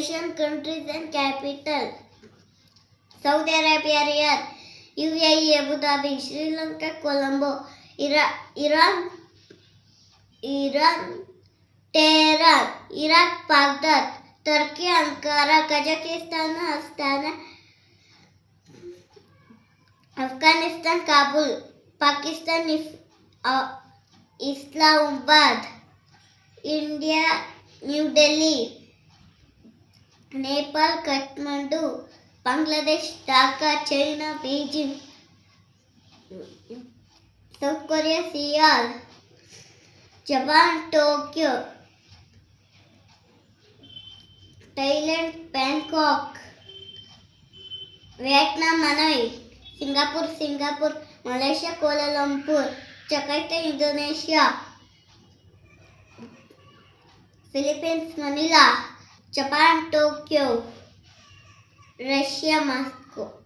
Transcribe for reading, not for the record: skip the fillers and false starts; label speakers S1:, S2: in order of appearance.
S1: Asian countries and capital. Saudi Arabia, Riyadh. UAE, Abu Dhabi. Sri Lanka, Colombo. Iran, Tehran. Iraq, Baghdad. Turkey, Ankara. Kazakhstan, Astana. Afghanistan, Kabul. Pakistan, Islamabad. India, New Delhi. Nepal, Kathmandu. Bangladesh, Dhaka. China, Beijing. South Korea, Seoul. Japan, Tokyo. Thailand, Bangkok. Vietnam, Hanoi. Singapore. Malaysia, Kuala Lumpur. Jakarta, Indonesia. Philippines, Manila. Japan, Tokyo. Russia, Moscow.